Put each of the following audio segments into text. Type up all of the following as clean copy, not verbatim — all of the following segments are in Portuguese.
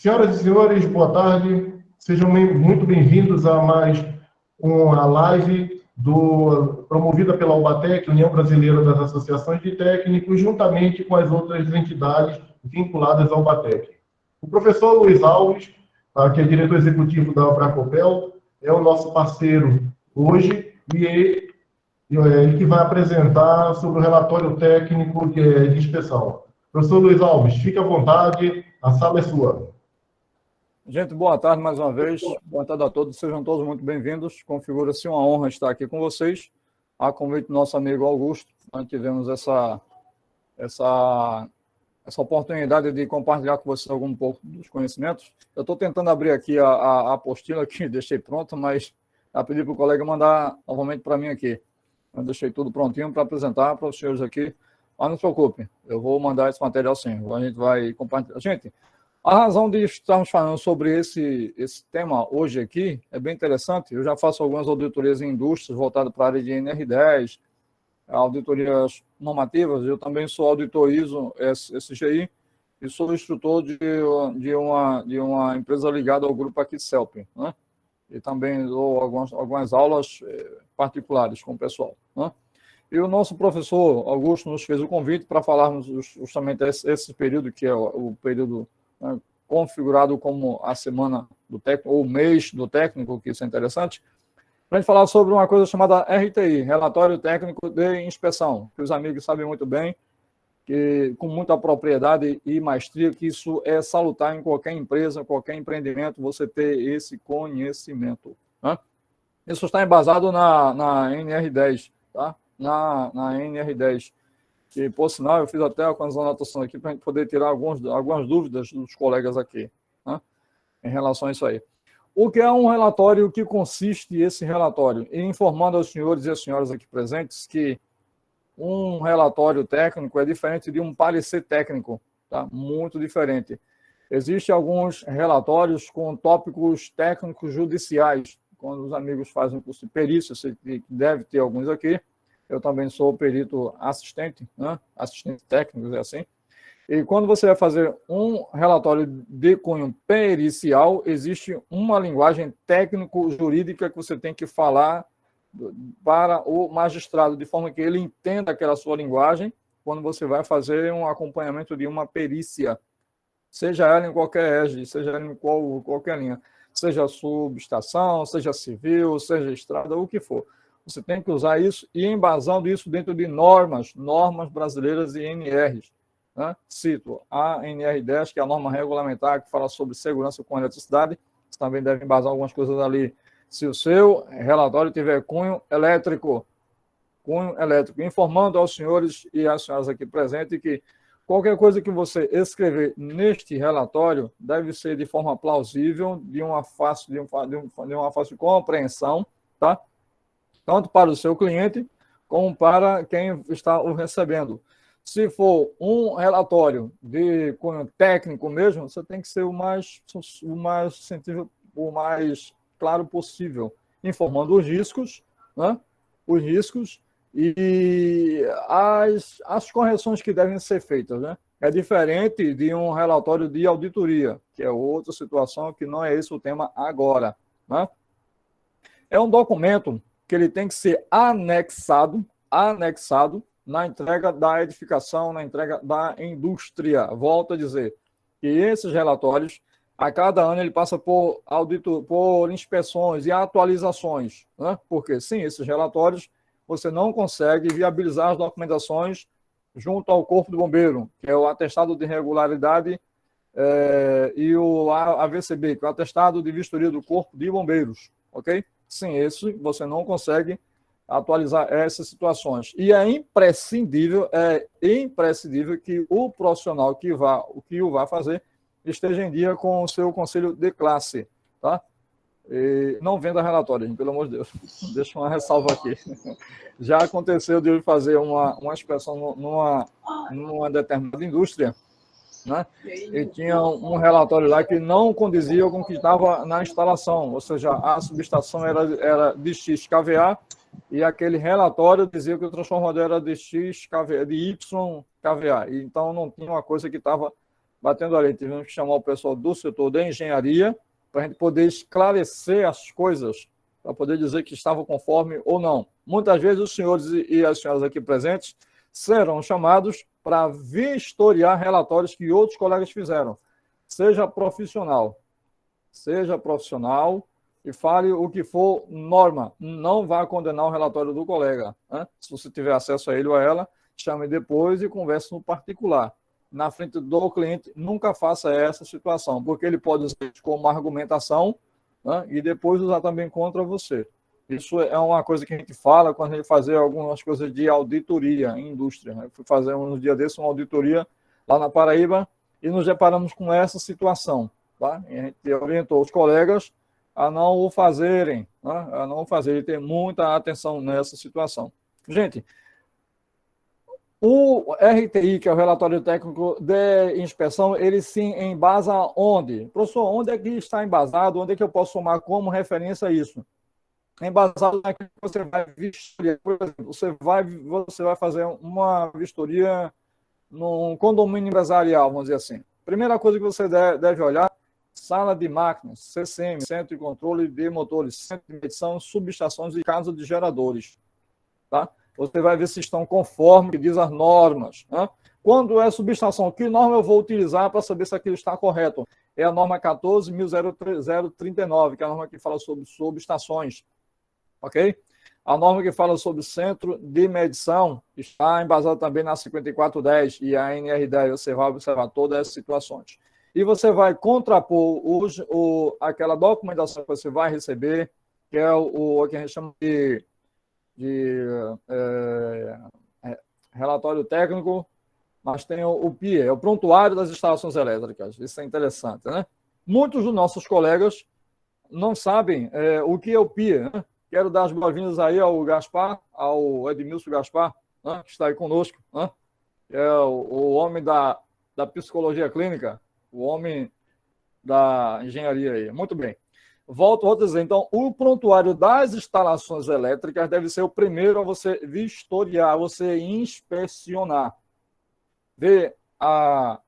Senhoras e senhores, boa tarde. Sejam muito bem-vindos a mais uma live promovida pela UBATEC, União Brasileira das Associações de Técnicos, juntamente com as outras entidades vinculadas ao UBATEC. O professor Luiz Alves, que é diretor executivo da Abracopel, é o nosso parceiro hoje e ele que vai apresentar sobre o relatório técnico de inspeção. Professor Luiz Alves, fique à vontade, a sala é sua. Gente, boa tarde mais uma vez. Boa tarde a todos, sejam todos muito bem-vindos. Configura-se uma honra estar aqui com vocês. A convite do nosso amigo Augusto, nós tivemos essa oportunidade de compartilhar com vocês algum pouco dos conhecimentos. Eu estou tentando abrir aqui a apostila que deixei pronta, mas já pedi para o colega mandar novamente para mim aqui. Eu deixei tudo prontinho para apresentar para os senhores aqui. Mas não se preocupe, eu vou mandar esse material sim. A gente vai compartilhar. Gente, a razão de estarmos falando sobre esse tema hoje aqui é bem interessante. Eu já faço algumas auditorias em indústrias voltadas para a área de NR10, auditorias normativas. Eu também sou auditor ISO SGI e sou instrutor de uma empresa ligada ao grupo aqui de CELP, né? E também dou algumas aulas particulares com o pessoal, né? E o nosso professor Augusto nos fez o convite para falarmos justamente esse período, que é o período configurado como a semana do técnico, ou o mês do técnico, que isso é interessante, para a gente falar sobre uma coisa chamada RTI, Relatório Técnico de Inspeção, que os amigos sabem muito bem, que com muita propriedade e maestria, que isso é salutar em qualquer empresa, qualquer empreendimento, você ter esse conhecimento, né? Isso está embasado na NR10, tá? Na NR10. Que, por sinal, eu fiz até algumas anotações aqui para a gente poder tirar algumas dúvidas dos colegas aqui, né, em relação a isso aí. O que é um relatório, que consiste esse relatório? E informando aos senhores e às senhoras aqui presentes que um relatório técnico é diferente de um parecer técnico, tá? Muito diferente. Existem alguns relatórios com tópicos técnicos judiciais, quando os amigos fazem o curso de perícia, você deve ter alguns aqui. Eu também sou perito assistente, né? Assistente técnico, é assim. E quando você vai fazer um relatório de cunho pericial, existe uma linguagem técnico-jurídica que você tem que falar para o magistrado, de forma que ele entenda aquela sua linguagem, quando você vai fazer um acompanhamento de uma perícia, seja ela em qualquer égide, seja ela em qualquer linha, seja subestação, seja civil, seja estrada, o que for. Você tem que usar isso e embasando isso dentro de normas brasileiras e NRs. Né? Cito a NR10, que é a norma regulamentar que fala sobre segurança com eletricidade. Você também deve embasar algumas coisas ali. Se o seu relatório tiver cunho elétrico, informando aos senhores e às senhoras aqui presentes que qualquer coisa que você escrever neste relatório deve ser de forma plausível, de uma fácil compreensão, tá? Tanto para o seu cliente, como para quem está o recebendo. Se for um relatório de cunho técnico mesmo, você tem que ser o mais científico, o mais claro possível, informando os riscos, né? Os riscos e as correções que devem ser feitas, né? É diferente de um relatório de auditoria, que é outra situação, que não é esse o tema agora, né? É um documento que ele tem que ser anexado na entrega da edificação, na entrega da indústria. Volto a dizer que esses relatórios, a cada ano, ele passa por inspeções e atualizações, né? Porque, sim, esses relatórios, você não consegue viabilizar as documentações junto ao Corpo do Bombeiro, que é o atestado de regularidade, e o AVCB, que é o atestado de vistoria do Corpo de Bombeiros, ok? Sim, esse você não consegue atualizar essas situações. E é imprescindível que o profissional que o vai fazer esteja em dia com o seu conselho de classe, tá? E não venda relatório, gente, pelo amor de Deus. Deixa uma ressalva aqui. Já aconteceu de eu fazer uma inspeção numa determinada indústria, né? E tinha um relatório lá que não condizia com o que estava na instalação, ou seja, a subestação era de X kVA e aquele relatório dizia que o transformador era de X kVA, de Y kVA, e então não tinha uma coisa que estava batendo ali, tivemos que chamar o pessoal do setor de engenharia para a gente poder esclarecer as coisas, para poder dizer que estavam conforme ou não. Muitas vezes os senhores e as senhoras aqui presentes serão chamados para vistoriar relatórios que outros colegas fizeram. Seja profissional e fale o que for norma. Não vá condenar o relatório do colega. Né? Se você tiver acesso a ele ou a ela, chame depois e converse no particular. Na frente do cliente, nunca faça essa situação, porque ele pode usar isso como argumentação, né? E depois usar também contra você. Isso é uma coisa que a gente fala quando a gente faz algumas coisas de auditoria em indústria. Eu fui fazer um dia desse uma auditoria lá na Paraíba e nos deparamos com essa situação. Tá? E a gente orientou os colegas a não o fazerem, né? A não o fazerem, ter muita atenção nessa situação. Gente, o RTI, que é o Relatório Técnico de Inspeção, ele se embasa onde? Professor, onde é que está embasado? Onde é que eu posso tomar como referência isso? Embasado naquilo que você vai vistoriar. Por exemplo, você vai fazer uma vistoria num condomínio empresarial, vamos dizer assim. Primeira coisa que você deve olhar, sala de máquinas, CCM, Centro de Controle de Motores, Centro de Medição, Subestações e Casa de Geradores. Tá? Você vai ver se estão conforme que diz as normas. Né? Quando é subestação, que norma eu vou utilizar para saber se aquilo está correto? É a norma 14.039, que é a norma que fala sobre subestações. Ok? A norma que fala sobre centro de medição está embasada também na 5410 e a NR10. Você vai observar todas as situações. E você vai contrapor aquela documentação que você vai receber, que é o que a gente chama de relatório técnico, mas tem o PIE, é o Prontuário das Instalações Elétricas. Isso é interessante, né? Muitos dos nossos colegas não sabem o que é o PIE, né? Quero dar as boas-vindas aí ao Gaspar, ao Edmilson Gaspar, né? Que está aí conosco, né? É o homem da psicologia clínica, o homem da engenharia aí. Muito bem. Volto a dizer, então, o prontuário das instalações elétricas deve ser o primeiro a você vistoriar, você inspecionar. Ver a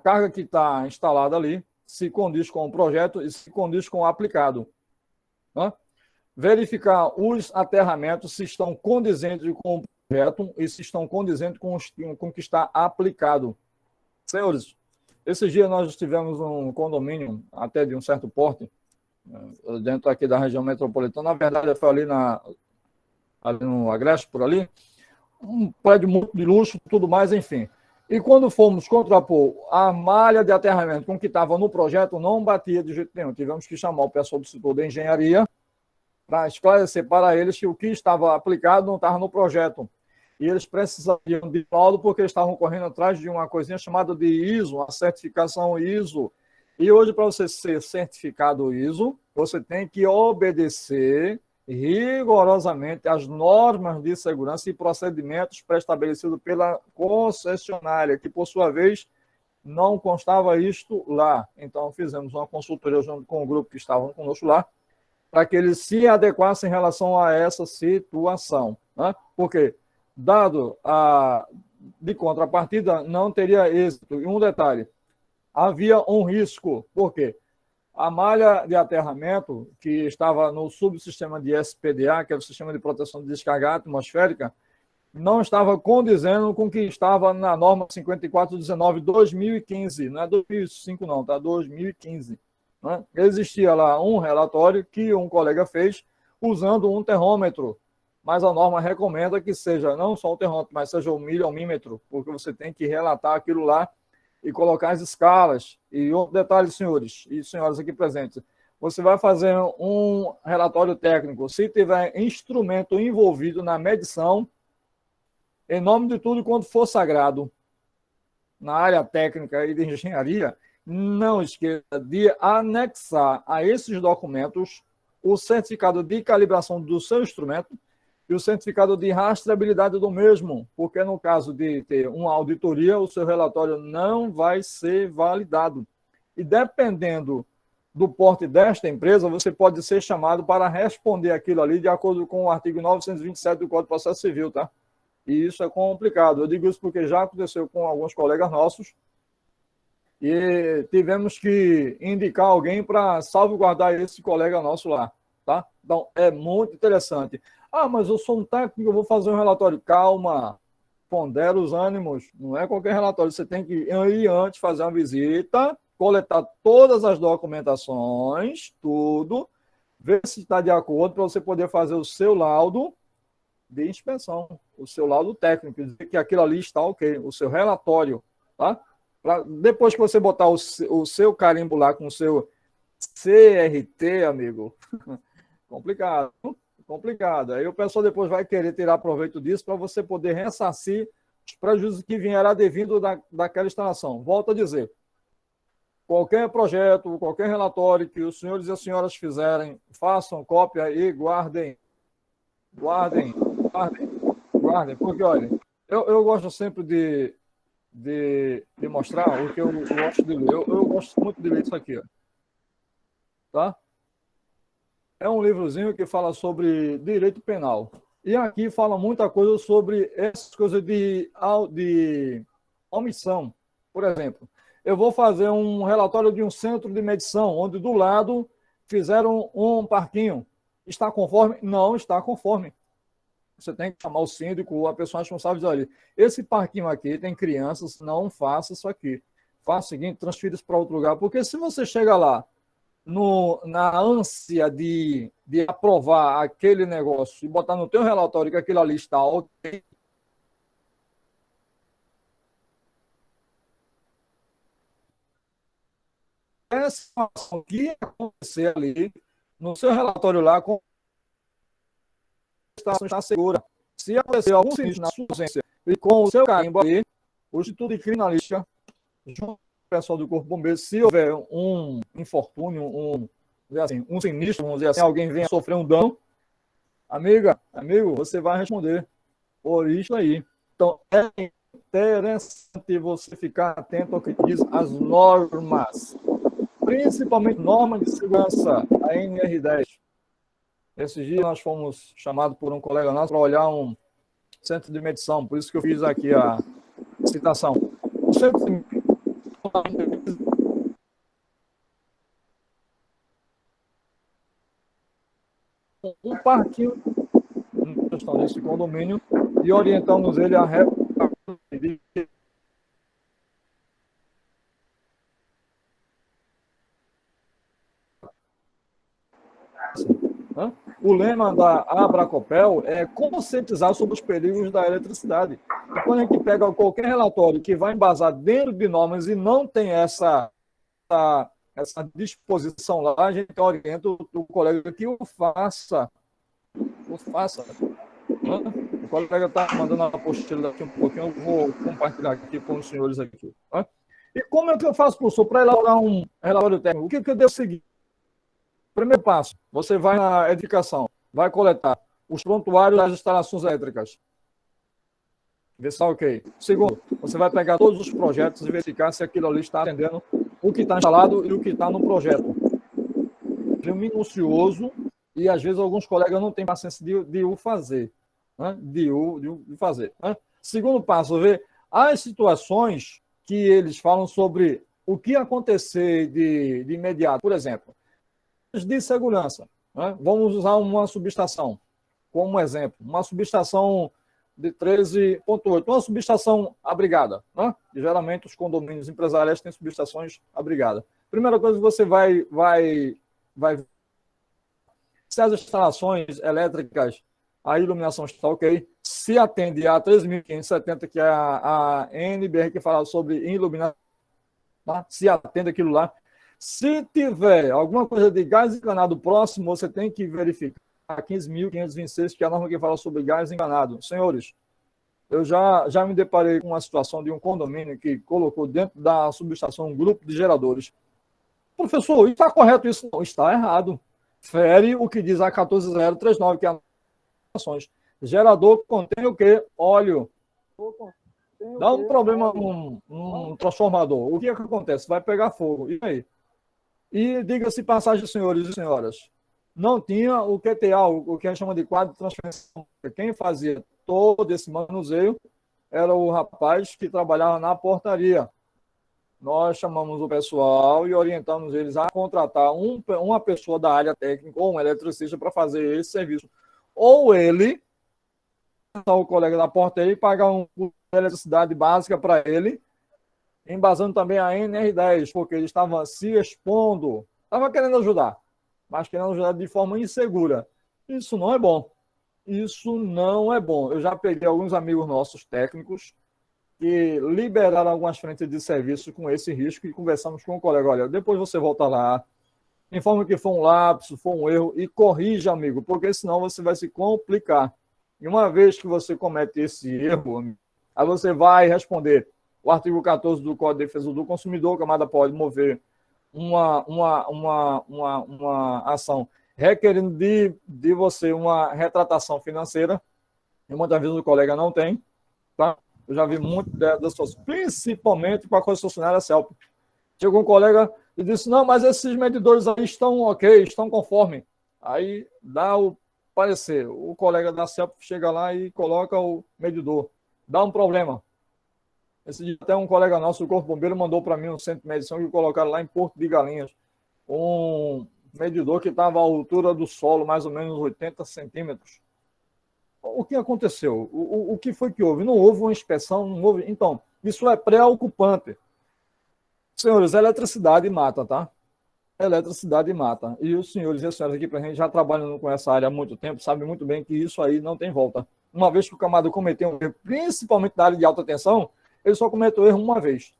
carga que está instalada ali, se condiz com o projeto e se condiz com o aplicado. Né? Verificar os aterramentos, se estão condizentes com o projeto e se estão condizentes com o que está aplicado. Senhores, esse dia nós tivemos um condomínio, até de um certo porte, dentro aqui da região metropolitana. Na verdade, foi ali no Agreste, por ali, um prédio muito de luxo, tudo mais, enfim. E quando fomos contrapor a malha de aterramento com o que estava no projeto, não batia de jeito nenhum. Tivemos que chamar o pessoal do setor de engenharia para esclarecer para eles que o que estava aplicado não estava no projeto. E eles precisavam de laudo porque eles estavam correndo atrás de uma coisinha chamada de ISO, a certificação ISO. E hoje, para você ser certificado ISO, você tem que obedecer rigorosamente as normas de segurança e procedimentos pré-estabelecidos pela concessionária, que, por sua vez, não constava isto lá. Então, fizemos uma consultoria junto com o grupo que estavam conosco lá, para que eles se adequassem em relação a essa situação. Né? Porque, dado de contrapartida, não teria êxito. E um detalhe, havia um risco. Por quê? A malha de aterramento, que estava no subsistema de SPDA, que é o Sistema de Proteção de Descarga Atmosférica, não estava condizendo com o que estava na norma 5419/2015. Não é 2005 não, tá? 2015. Né? Existia lá um relatório que um colega fez usando um termômetro, mas a norma recomenda que seja não só o termômetro, mas seja o milhomímetro, porque você tem que relatar aquilo lá e colocar as escalas. E outro detalhe, senhores e senhoras aqui presentes, você vai fazer um relatório técnico, se tiver instrumento envolvido na medição, em nome de tudo quanto for sagrado, na área técnica e de engenharia, não esqueça de anexar a esses documentos o certificado de calibração do seu instrumento e o certificado de rastreabilidade do mesmo, porque no caso de ter uma auditoria, o seu relatório não vai ser validado. E dependendo do porte desta empresa, você pode ser chamado para responder aquilo ali de acordo com o artigo 927 do Código de Processo Civil, tá? E isso é complicado. Eu digo isso porque já aconteceu com alguns colegas nossos e tivemos que indicar alguém para salvaguardar esse colega nosso lá, tá? Então, é muito interessante. Ah, mas eu sou um técnico, eu vou fazer um relatório. Calma, pondera os ânimos, não é qualquer relatório. Você tem que ir antes, fazer uma visita, coletar todas as documentações, tudo, ver se está de acordo para você poder fazer o seu laudo de inspeção, o seu laudo técnico, dizer que aquilo ali está ok, o seu relatório, tá? Depois que você botar o seu carimbo lá com o seu CRT, amigo, complicado, complicado. Aí o pessoal depois vai querer tirar proveito disso para você poder ressarcir os prejuízos que vieram advindo daquela instalação. Volto a dizer, qualquer projeto, qualquer relatório que os senhores e as senhoras fizerem, façam cópia e guardem. Guardem, guardem, guardem, porque, olha, eu gosto sempre de mostrar o que eu gosto de ler. Eu gosto muito de ler isso aqui, ó. Tá? É um livrozinho que fala sobre direito penal. E aqui fala muita coisa sobre essas coisas de omissão. Por exemplo, eu vou fazer um relatório de um centro de medição, onde do lado fizeram um parquinho. Está conforme? Não está conforme. Você tem que chamar o síndico, a pessoa responsável, e dizer, olha, esse parquinho aqui tem crianças, não faça isso aqui. Faça o seguinte, transfira isso para outro lugar. Porque se você chega lá na ânsia de aprovar aquele negócio e botar no teu relatório que aquilo ali está ok, essa situação que acontecer ali, no seu relatório lá, com a está segura. Se acontecer algum sinistro na sua ausência e com o seu carimbo ali, o Instituto de Criminalística, junto com o pessoal do Corpo de Bombeiros, se houver um infortúnio, um sinistro, vamos dizer assim, alguém venha sofrer um dano, amiga, amigo, você vai responder por isso aí. Então, é interessante você ficar atento ao que diz as normas, principalmente normas de segurança, a NR10. Esses dias nós fomos chamados por um colega nosso para olhar um centro de medição, por isso que eu fiz aqui a citação. O centro de um parquinho nesse condomínio e orientamos ele a o lema da Abracopel é conscientizar sobre os perigos da eletricidade. E quando a gente pega qualquer relatório que vai embasar dentro de normas e não tem essa disposição lá, a gente orienta o colega que o faça. O faça. O colega está mandando a apostila daqui um pouquinho, eu vou compartilhar aqui com os senhores aqui. E como é que eu faço, professor, para elaborar um relatório técnico? O que eu devo seguir? Primeiro passo, você vai na edificação, vai coletar os prontuários das instalações elétricas. Ver se está ok. Segundo, você vai pegar todos os projetos e verificar se aquilo ali está atendendo o que está instalado e o que está no projeto. É minucioso e, às vezes, alguns colegas não têm paciência de o fazer. Né? De fazer. Né? Segundo passo, ver as situações que eles falam sobre o que acontecer de imediato. Por exemplo, de segurança. Né? Vamos usar uma subestação como exemplo. Uma subestação de 13,8. Uma subestação abrigada. Né? Geralmente, os condomínios empresariais têm subestações abrigadas. Primeira coisa que você vai se as instalações elétricas, a iluminação está ok, se atende a 3.570, que é a NBR que fala sobre iluminação, tá? Se atende aquilo lá. Se tiver alguma coisa de gás encanado próximo, você tem que verificar a 15.526, que é a norma que fala sobre gás encanado. Senhores, eu já me deparei com uma situação de um condomínio que colocou dentro da subestação um grupo de geradores. Professor, está correto isso? Não, está errado. Fere o que diz a 14039, que é a ações. Gerador contém o quê? Óleo. Dá um problema num transformador. O que é que acontece? Vai pegar fogo. E aí? E diga-se passagem, senhores e senhoras, não tinha o QTA, o que a gente chama de quadro de transferência. Quem fazia todo esse manuseio era o rapaz que trabalhava na portaria. nós chamamos o pessoal e orientamos eles a contratar uma pessoa da área técnica ou um eletricista para fazer esse serviço. Ou ele, o colega da porta, ele pagar uma eletricidade básica para ele, embasando também a NR10, porque ele estava se expondo, estava querendo ajudar, mas querendo ajudar de forma insegura. Isso não é bom. Isso não é bom. Eu já peguei alguns amigos nossos técnicos que liberaram algumas frentes de serviço com esse risco e conversamos com o colega. Olha, depois você volta lá, informa que foi um lapso, foi um erro e corrija, amigo, porque senão você vai se complicar. E uma vez que você comete esse erro, aí você vai responder o artigo 14 do Código de Defesa do Consumidor, a camada pode mover uma ação requerendo de você uma retratação financeira, e muitas vezes o colega não tem, tá? Eu já vi muito das pessoas, principalmente com a concessionária CELP. Chegou um colega e disse, não, mas esses medidores aí estão ok, estão conforme. Aí dá o parecer. O colega da CELP chega lá e coloca o medidor. Dá um problema. Esse dia até um colega nosso, o Corpo Bombeiro, mandou para mim um centro de medição que colocaram lá em Porto de Galinhas. Um medidor que estava à altura do solo, mais ou menos 80 centímetros. O que aconteceu? O que foi que houve? Não houve uma inspeção, não houve... Então, isso é preocupante. Senhores, a eletricidade mata, tá? A eletricidade mata. E os senhores e as senhoras aqui, para a gente já trabalhando com essa área há muito tempo, sabem muito bem que isso aí não tem volta. Uma vez que o camarada cometeu um erro, principalmente na área de alta tensão, ele só cometeu erro uma vez.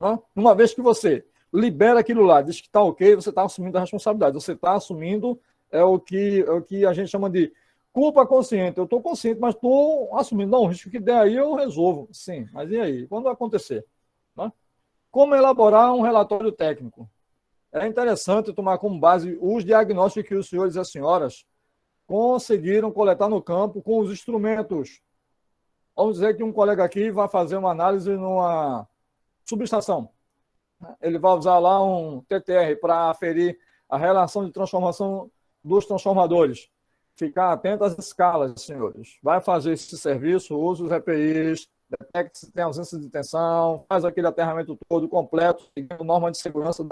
Tá? Uma vez que você libera aquilo lá, diz que está ok, você está assumindo a responsabilidade. Você está assumindo o que a gente chama de culpa consciente. Eu estou consciente, mas estou assumindo. Não, o risco que der aí eu resolvo. Sim, mas e aí? Quando vai acontecer? Tá? Como elaborar um relatório técnico? É interessante tomar como base os diagnósticos que os senhores e as senhoras conseguiram coletar no campo com os instrumentos. Vamos dizer que um colega aqui vai fazer uma análise numa subestação. Ele vai usar lá um TTR para aferir a relação de transformação dos transformadores. Ficar atento às escalas, senhores. Vai fazer esse serviço, usa os EPIs, detecta se tem ausência de tensão, faz aquele aterramento todo completo, seguindo norma de segurança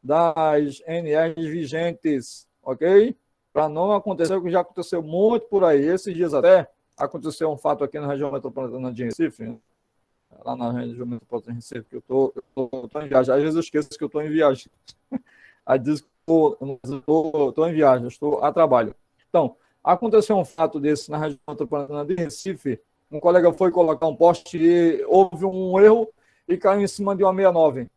das NRs vigentes, ok? Para não acontecer o que já aconteceu muito por aí. Esses dias até aconteceu um fato aqui na região metropolitana de Recife, lá na região metropolitana de Recife, que eu tô em viagem. Às vezes eu esqueço que eu estou em viagem. Aí diz que eu estou em viagem, estou a trabalho. Então, aconteceu um fato desse na região metropolitana de Recife. Um colega foi colocar um poste e houve um erro e caiu em cima de uma 69.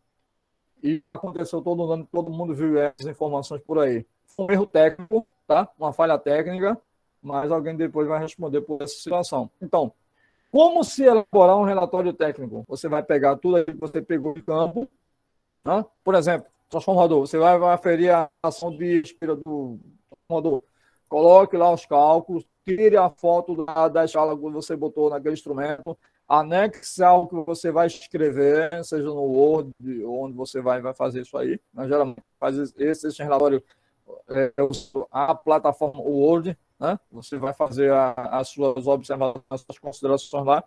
E aconteceu todo mundo viu essas informações por aí. Foi um erro técnico, tá? Uma falha técnica, mas alguém depois vai responder por essa situação. Então, como se elaborar um relatório técnico? Você vai pegar tudo aí que você pegou de campo, tá? Por exemplo, transformador, você vai aferir a ação de espera do transformador. Coloque lá os cálculos, tire a foto da escala que você botou naquele instrumento, anexe algo que você vai escrever, seja no Word, onde você vai fazer isso aí. Mas, geralmente, faz esse relatório, a plataforma Word, né? Você vai fazer as suas observações, as suas considerações lá. Não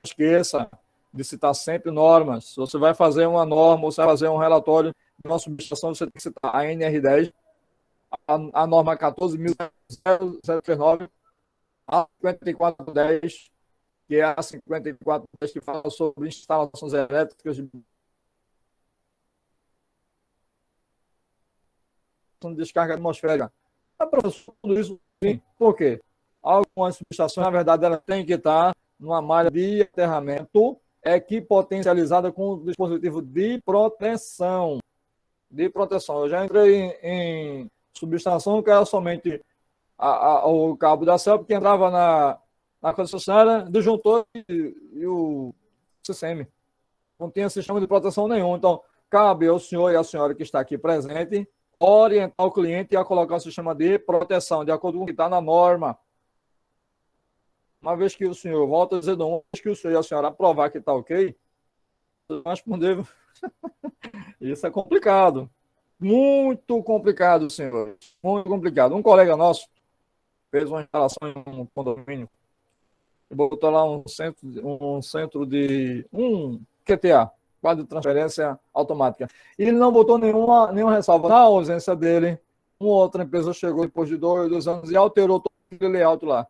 esqueça de citar sempre normas. Se você vai fazer uma norma, você vai fazer um relatório de uma subestação, você tem que citar a NR10, a norma 14.039, a 5410, que é a 5410 que fala sobre instalações elétricas de descarga atmosférica. Professor, tudo isso, sim. Por quê? Algumas subestações, na verdade, ela tem que estar numa malha de aterramento equipotencializada com o dispositivo de proteção. Eu já entrei em subestação que era somente o cabo da CELP que entrava na concessionária, disjuntor e o CCM. Não tinha sistema de proteção nenhum. Então, cabe ao senhor e à senhora que está aqui presente orientar o cliente a colocar o sistema de proteção, de acordo com o que está na norma. Uma vez que o senhor, volta a dizer, uma vez que o senhor e a senhora aprovar que está ok, você vai responder. Isso é complicado. Muito complicado, senhor. Muito complicado. Um colega nosso fez uma instalação em um condomínio e botou lá um centro de um QTA, quadro de transferência automática. E ele não botou nenhuma ressalva. Na ausência dele, uma outra empresa chegou depois de 2 anos e alterou todo o layout lá.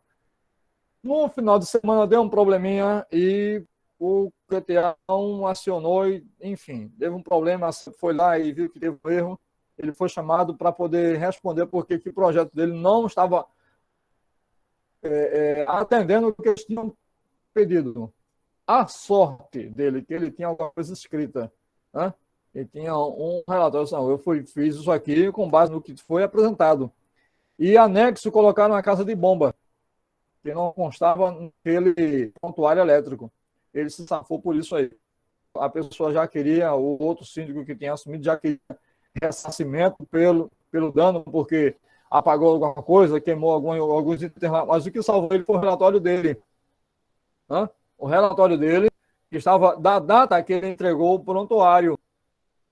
No final de semana deu um probleminha e o QTA não acionou, e, enfim, teve um problema, foi lá e viu que teve um erro. Ele foi chamado para poder responder porque que o projeto dele não estava atendendo o que eles tinham pedido. A sorte dele, que ele tinha alguma coisa escrita, né? Ele tinha um relatório, assim, eu fiz isso aqui com base no que foi apresentado. E anexo colocaram uma casa de bomba, que não constava naquele prontuário elétrico. Ele se safou por isso aí. A pessoa já queria, o outro síndico que tinha assumido já queria ressarcimento pelo dano, porque apagou alguma coisa, queimou alguns itens lá. Mas o que salvou ele foi o relatório dele. Né? O relatório dele, que estava da data que ele entregou o prontuário.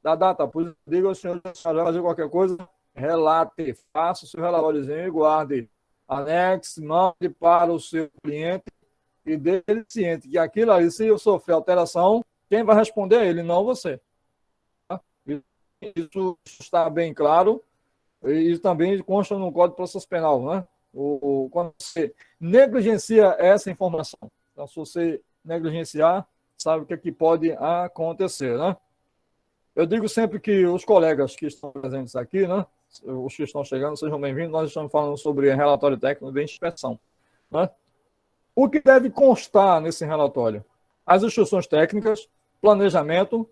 Da data. Por isso, diga ao senhor, se vai fazer qualquer coisa, relate, faça o seu relatóriozinho e guarde. Anexe, mande para o seu cliente e dele ciente que aquilo ali, se eu sofrer alteração, quem vai responder é ele, não você. Tá? Isso está bem claro e também consta no Código de Processo Penal, né? Quando você negligencia essa informação, então, se você negligenciar, sabe o que, é que pode acontecer, né? Eu digo sempre que os colegas que estão presentes aqui, né? Os que estão chegando, sejam bem-vindos. Nós estamos falando sobre relatório técnico de inspeção, né? O que deve constar nesse relatório? As instruções técnicas, planejamento,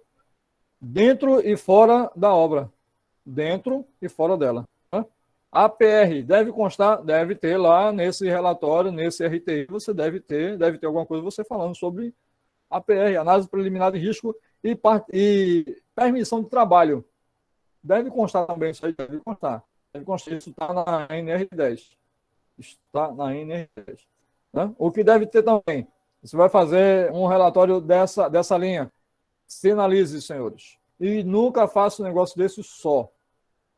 dentro e fora da obra. Dentro e fora dela. Né? A APR deve constar, deve ter lá nesse relatório, nesse RTI, você deve ter alguma coisa você falando sobre APR, análise preliminar de risco e permissão de trabalho. Deve constar também, isso aí deve constar. Isso está na NR10. Está na NR10. Né? O que deve ter também, você vai fazer um relatório dessa linha. Sinalize, senhores. E nunca faça um negócio desse só.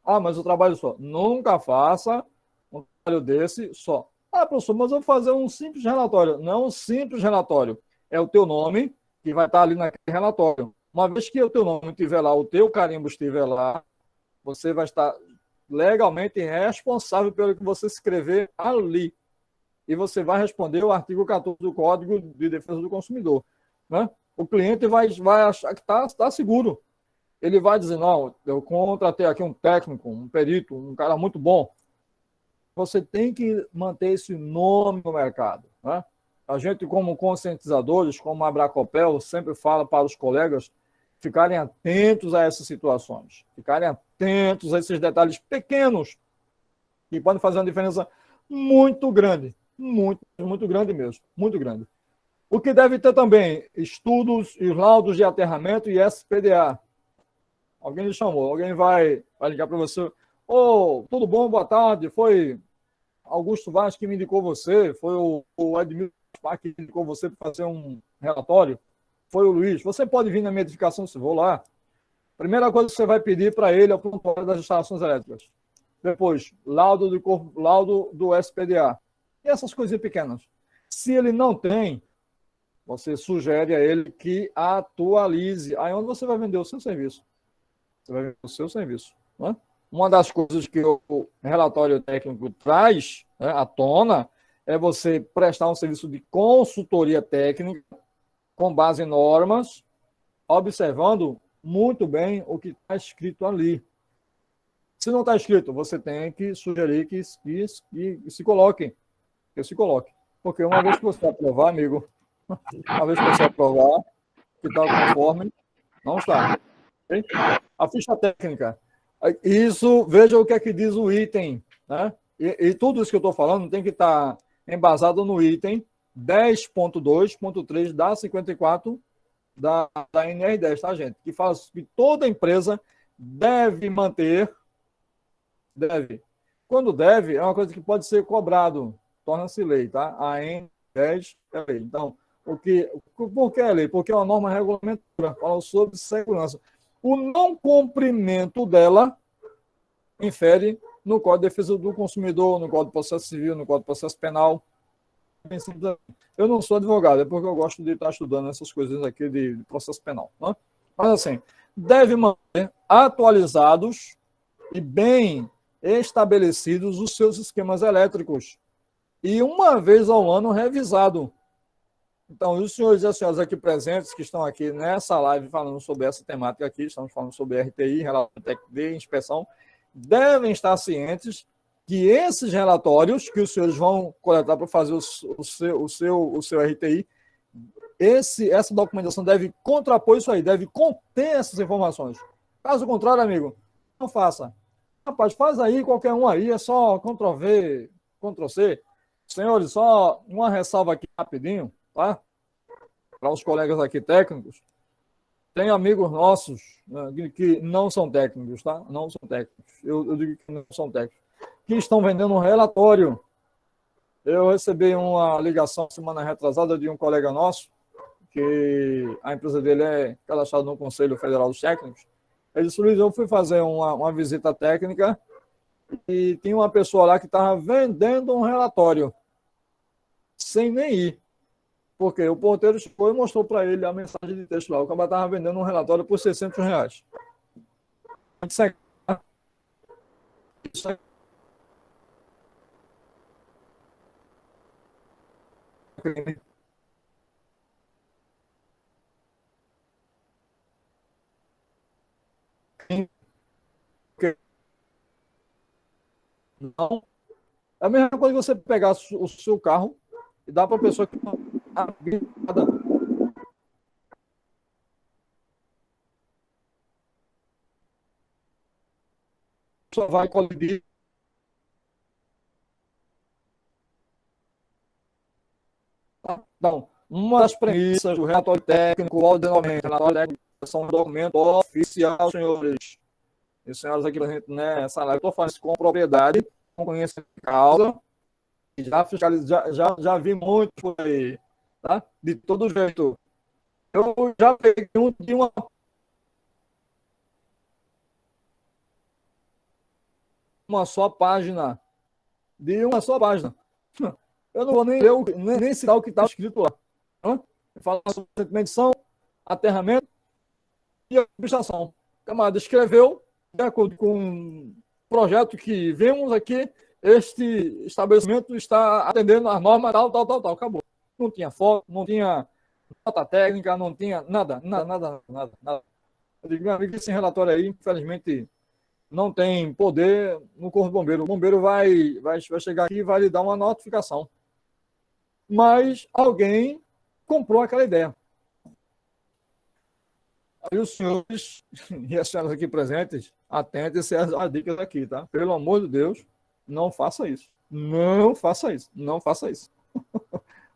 Ah, mas eu trabalho só. Nunca faça um trabalho desse só. Ah, professor, mas eu vou fazer um simples relatório. Não um simples relatório. É o teu nome que vai estar ali naquele relatório. Uma vez que o teu nome estiver lá, o teu carimbo estiver lá, você vai estar legalmente responsável pelo que você escrever ali. E você vai responder o artigo 14 do Código de Defesa do Consumidor. Né? O cliente vai achar que está seguro. Ele vai dizer, não, eu contratei aqui um técnico, um perito, um cara muito bom. Você tem que manter esse nome no mercado. Né? A gente, como conscientizadores, como a Abracopel, sempre fala para os colegas ficarem atentos a essas situações, ficarem atentos a esses detalhes pequenos que podem fazer uma diferença muito grande. Muito grande mesmo, muito grande. O que deve ter também, estudos e laudos de aterramento e SPDA. Alguém lhe chamou, alguém vai ligar para você. Tudo bom, boa tarde, foi Augusto Vaz que me indicou você, foi o Edmilson que me indicou você para fazer um relatório, foi o Luiz. Você pode vir na minha edificação, se vou lá. Primeira coisa que você vai pedir para ele é o prontuário das instalações elétricas. Depois, laudo do SPDA. E essas coisinhas pequenas. Se ele não tem, você sugere a ele que atualize. Aí onde você vai vender o seu serviço. Você vai vender o seu serviço. Né? Uma das coisas que o relatório técnico traz, né, à tona é você prestar um serviço de consultoria técnica com base em normas, observando muito bem o que está escrito ali. Se não está escrito, você tem que sugerir que se coloque. Que se coloque. Porque uma vez que você aprovar, amigo, uma vez que você aprovar, que está conforme, não está. Okay? A ficha técnica. Isso, veja o que é que diz o item. Né? E tudo isso que eu estou falando tem que estar embasado no item 10.2.3 da 54 da NR10, tá, gente? Que fala que toda empresa deve manter. Quando deve, é uma coisa que pode ser cobrado. Torna-se lei, tá? A N10 é lei. Então, por que é lei? Porque é uma norma regulamentar, fala sobre segurança. O não cumprimento dela infere no Código de Defesa do Consumidor, no Código de Processo Civil, no Código de Processo Penal. Eu não sou advogado, é porque eu gosto de estar estudando essas coisas aqui de processo penal. Né? Mas assim, deve manter atualizados e bem estabelecidos os seus esquemas elétricos. E uma vez ao ano revisado. Então, os senhores e as senhoras aqui presentes, que estão aqui nessa live falando sobre essa temática aqui, estamos falando sobre RTI, relatório técnico de inspeção, devem estar cientes que esses relatórios que os senhores vão coletar para fazer o seu RTI, essa documentação deve contrapor isso aí, deve conter essas informações. Caso contrário, amigo, não faça. Rapaz, faz aí, qualquer um aí, é só Ctrl+V, Ctrl+C. Senhores, só uma ressalva aqui rapidinho, tá? Para os colegas aqui técnicos. Tem amigos nossos, né, que não são técnicos, tá? Não são técnicos. Eu digo que não são técnicos. Que estão vendendo um relatório. Eu recebi uma ligação semana retrasada de um colega nosso, que a empresa dele é cadastrada no Conselho Federal dos Técnicos. Ele disse: Luiz, eu fui fazer uma visita técnica e tinha uma pessoa lá que estava vendendo um relatório sem nem ir. Porque o porteiro chegou e mostrou para ele a mensagem de texto lá. O cara estava vendendo um relatório por R$600. Isso é crime. Não. É a mesma coisa que você pegar o seu carro e dar para a pessoa que não habilitada. Só vai colidir. Então, uma das premissas do relatório técnico, o relatório técnico são um documento oficial, senhores e senhoras aqui presentes nessa live. Estou falando isso com propriedade, com conhecimento de causa. Já vi muitos por aí, tá? De todo jeito. Eu já peguei de uma só página. De uma só página. Eu não vou nem ler, nem citar o que está escrito lá. Fala sobre medição, aterramento e administração. O camarada escreveu, de acordo com o projeto que vemos aqui, este estabelecimento está atendendo às normas tal. Acabou. Não tinha foto, não tinha nota técnica, não tinha nada. Eu digo, meu amigo, esse relatório aí, infelizmente, não tem poder no Corpo do Bombeiro. O bombeiro vai chegar aqui e vai lhe dar uma notificação. Mas alguém comprou aquela ideia. Aí os senhores e as senhoras aqui presentes, atentem-se às dicas aqui, tá? Pelo amor de Deus, não faça isso. Não faça isso. Não faça isso.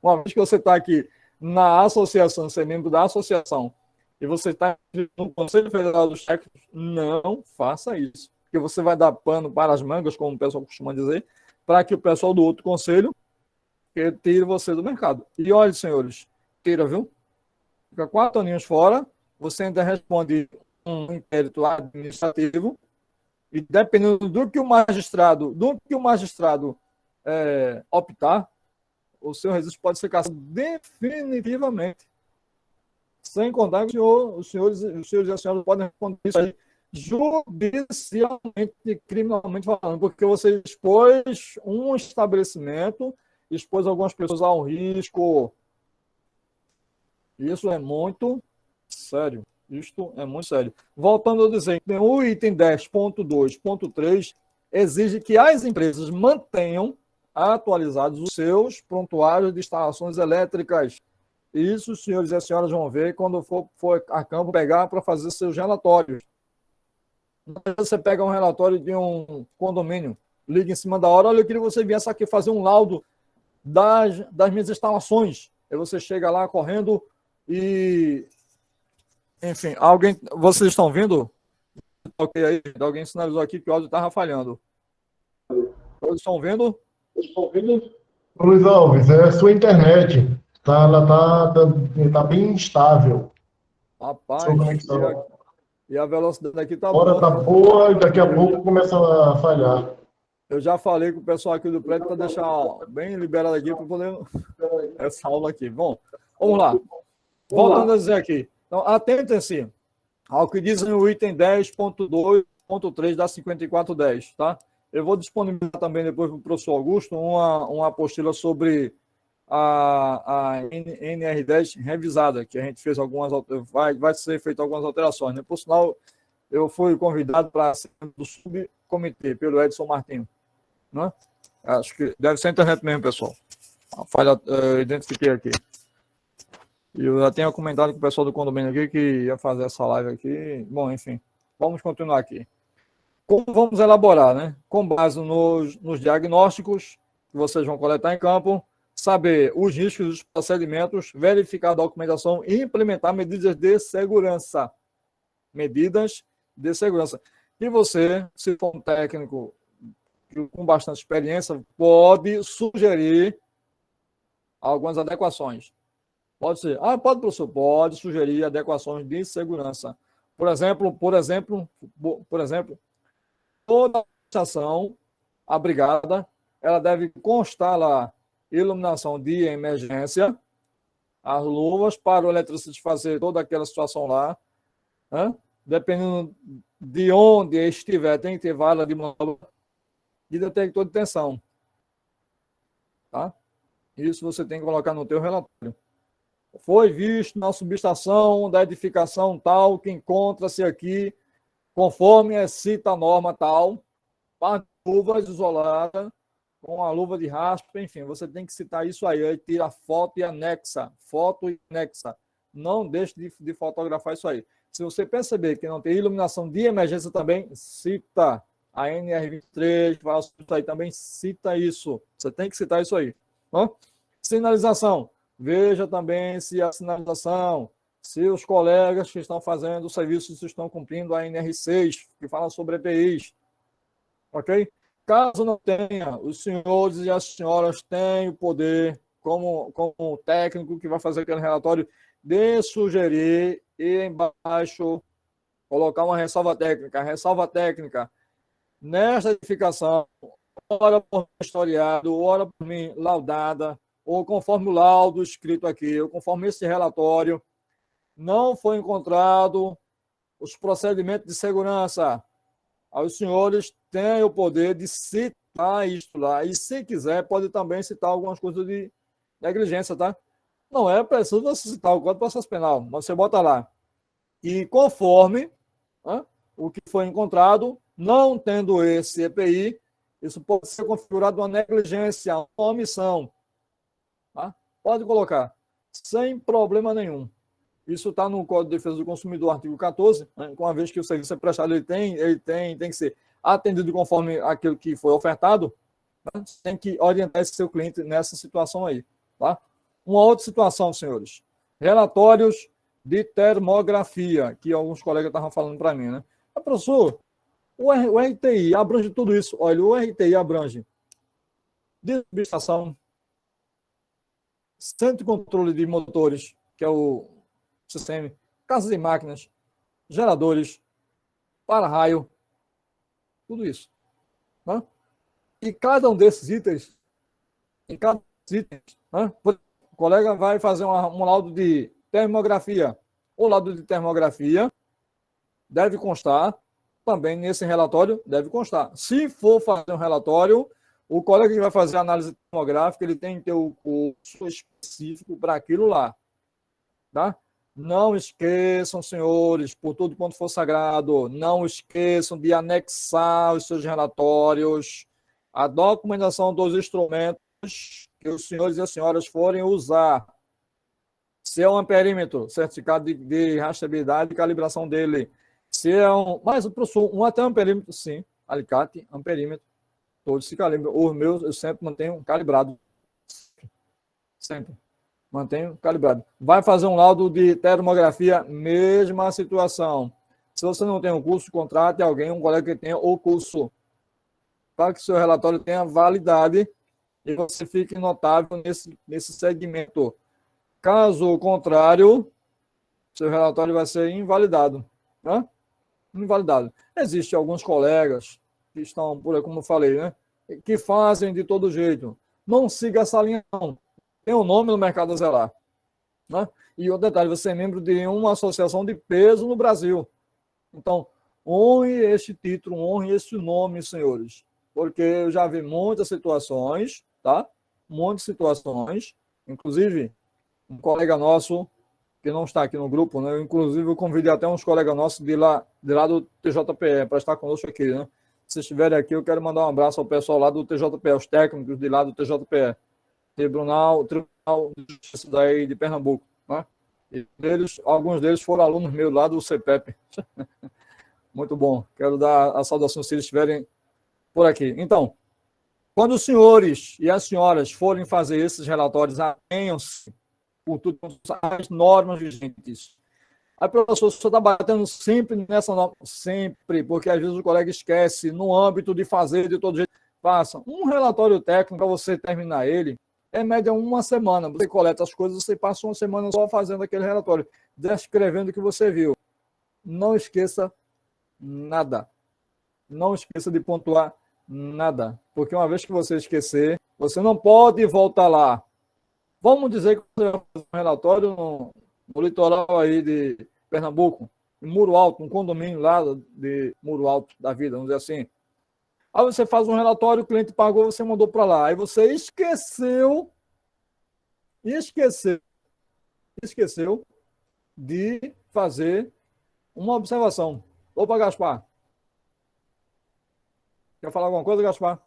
Uma vez que você está aqui na associação, você é membro da associação, e você está no Conselho Federal dos Técnicos, não faça isso. Porque você vai dar pano para as mangas, como o pessoal costuma dizer, para que o pessoal do outro conselho tire você do mercado. E olha, senhores, tira, viu? Fica 4 aninhos fora, você ainda responde um inquérito administrativo, e dependendo do que o magistrado optar, o seu registro pode ser cassado definitivamente. Sem contar que os senhores e as senhoras podem responder isso aí judicialmente, criminalmente falando, porque você expôs um estabelecimento, expôs algumas pessoas ao risco. Isso é muito sério. Isto é muito sério. Voltando a dizer, o item 10.2.3 exige que as empresas mantenham atualizados os seus prontuários de instalações elétricas. Isso os senhores e as senhoras vão ver quando for a campo pegar para fazer seus relatórios. Você pega um relatório de um condomínio, liga em cima da hora, olha, eu queria que você viesse aqui fazer um laudo das minhas instalações. Aí você chega lá correndo e... Enfim, vocês estão vendo? Ok, aí, alguém sinalizou aqui que o áudio estava falhando. Todos estão vendo? Luiz Alves, é a sua internet. Ela tá bem instável. Rapaz, e a velocidade aqui está boa. Agora está boa e daqui a pouco começa a falhar. Eu já falei com o pessoal aqui do prédio para deixar bem liberado aqui para poder essa aula aqui. Bom, vamos lá. Voltando a dizer aqui. Então, atentem-se ao que dizem o item 10.2.3 da 5410, tá? Eu vou disponibilizar também depois para o professor Augusto uma apostila sobre a NR10 revisada, que a gente fez vai ser feito algumas alterações, né? Por sinal, eu fui convidado para ser do subcomitê pelo Edson Martins, né? Acho que deve ser a internet mesmo, pessoal. A falha, eu identifiquei aqui. E eu já tinha comentado com o pessoal do condomínio aqui que ia fazer essa live aqui. Bom, enfim, vamos continuar aqui. Como vamos elaborar, né? Com base nos diagnósticos que vocês vão coletar em campo, saber os riscos dos procedimentos, verificar a documentação e implementar medidas de segurança. Medidas de segurança. E você, se for um técnico com bastante experiência, pode sugerir algumas adequações. Pode ser. Pode, professor, pode sugerir adequações de segurança. Por exemplo, toda a estação abrigada, ela deve constar lá iluminação de emergência, as luvas para o eletricista fazer toda aquela situação lá, né? Dependendo de onde estiver, tem que ter vara de manobra de detector de tensão. Tá? Isso você tem que colocar no teu relatório. Foi visto na subestação da edificação tal, que encontra-se aqui, conforme cita a norma tal, para luvas isoladas, com a luva de raspa, enfim, você tem que citar isso aí tira foto e anexa. Não deixe de fotografar isso aí. Se você perceber que não tem iluminação de emergência também, cita a NR23, fala isso aí também, cita isso. Você tem que citar isso aí. Tá? Sinalização. Veja também se a sinalização, se os colegas que estão fazendo o serviço estão cumprindo a NR6, que fala sobre EPIs. Ok? Caso não tenha, os senhores e as senhoras têm o poder, como técnico que vai fazer aquele relatório, de sugerir e embaixo colocar uma ressalva técnica. Ressalva técnica, nesta edificação, ora por mim historiado, ora por mim laudada, ou conforme o laudo escrito aqui, ou conforme esse relatório, não foi encontrado os procedimentos de segurança. Os senhores têm o poder de citar isso lá. E, se quiser, pode também citar algumas coisas de negligência, tá? Não é preciso você citar o Código de Processo Penal, mas você bota lá. E conforme o que foi encontrado, não tendo esse EPI, isso pode ser configurado uma negligência, uma omissão. Tá? Pode colocar, sem problema nenhum. Isso está no Código de Defesa do Consumidor, artigo 14, né? Com a vez que o serviço é prestado, ele tem que ser atendido conforme aquilo que foi ofertado, né? Tem que orientar esse seu cliente nessa situação aí. Tá? Uma outra situação, senhores, relatórios de termografia, que alguns colegas estavam falando para mim, né? Professor, o RTI abrange tudo isso. Olha, o RTI abrange distribuição, centro de controle de motores, que é o sistema, casas e máquinas, geradores, para-raio, tudo isso. Né? E cada um desses itens, né? O colega vai fazer um laudo de termografia. O laudo de termografia deve constar, também nesse relatório deve constar. Se for fazer um relatório, o colega que vai fazer a análise termográfica, ele tem que ter o curso específico para aquilo lá. Tá? Não esqueçam, senhores, por tudo quanto for sagrado, não esqueçam de anexar os seus relatórios, a documentação dos instrumentos que os senhores e as senhoras forem usar. Se é um amperímetro, certificado de rastreabilidade e calibração dele. Se é mas professor, até amperímetro, sim, alicate, amperímetro, todos se calibram. Os meus eu sempre mantenho calibrado. Sempre. Mantenho calibrado. Vai fazer um laudo de termografia, mesma situação. Se você não tem um curso, contrate alguém, um colega que tenha o curso, para que seu relatório tenha validade e você fique notável nesse segmento. Caso contrário, seu relatório vai ser invalidado. Né? Invalidado. Existem alguns colegas que estão por aí, como eu falei, né? Que fazem de todo jeito. Não siga essa linha, não. Tem um nome no mercado a zelar. Né? E outro detalhe, você é membro de uma associação de peso no Brasil. Então, honre este título, honre este nome, senhores, porque eu já vi muitas situações, tá? Muitas situações, inclusive um colega nosso que não está aqui no grupo, né? Inclusive eu convidei até uns colegas nossos de lá do TJPE para estar conosco aqui, né? Se estiverem aqui, eu quero mandar um abraço ao pessoal lá do TJPE, os técnicos de lá do TJPE, Tribunal de Justiça daí de Pernambuco, né? E alguns deles foram alunos meus lá do CPEP. Muito bom. Quero dar a saudação se eles estiverem por aqui. Então, quando os senhores e as senhoras forem fazer esses relatórios, atenham-se por tudo as normas vigentes. Aí, professor, o senhor está batendo sempre nessa norma? Sempre, porque às vezes o colega esquece, no âmbito de fazer de todo jeito. Faça um relatório técnico para você terminar ele, é média uma semana. Você coleta as coisas, você passa uma semana só fazendo aquele relatório, descrevendo o que você viu. Não esqueça nada. Não esqueça de pontuar nada. Porque uma vez que você esquecer, você não pode voltar lá. Vamos dizer que você vai fazer um relatório no litoral aí de Pernambuco, em Muro Alto, um condomínio lá de Muro Alto da vida, vamos dizer assim. Aí você faz um relatório, o cliente pagou, você mandou para lá. Aí você esqueceu de fazer uma observação. Opa, Gaspar. Quer falar alguma coisa, Gaspar?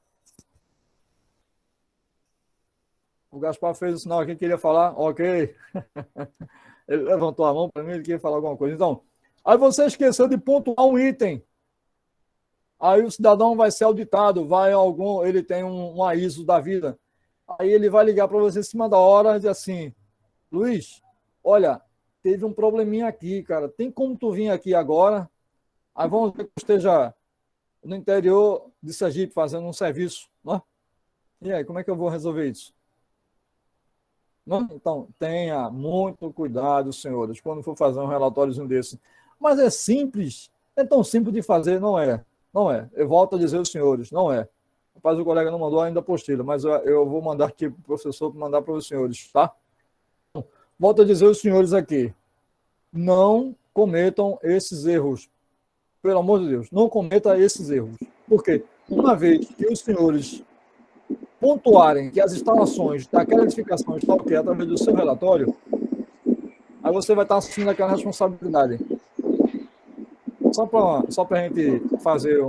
O Gaspar fez o sinal aqui que queria falar. Ok. Ele levantou a mão para mim, ele queria falar alguma coisa. Então, aí você esqueceu de pontuar um item. Aí o cidadão vai ser auditado, ele tem um aviso da vida. Aí ele vai ligar para você em cima da hora e dizer assim, Luiz, olha, teve um probleminha aqui, cara. Tem como tu vir aqui agora? Aí vamos ver que eu esteja no interior de Sergipe fazendo um serviço, né? E aí, como é que eu vou resolver isso? Não? Então, tenha muito cuidado, senhores, quando for fazer um relatório desse. Mas é simples, é tão simples de fazer, não é? Não é. Eu volto a dizer aos senhores, não é. Rapaz, o colega não mandou ainda a apostila, mas eu vou mandar aqui para o professor para mandar para os senhores, tá? Volto a dizer aos senhores aqui, não cometam esses erros. Pelo amor de Deus, não cometa esses erros. Por quê? Uma vez que os senhores pontuarem que as instalações daquela edificação estão ok através do seu relatório, aí você vai estar assumindo aquela responsabilidade. Só para a gente fazer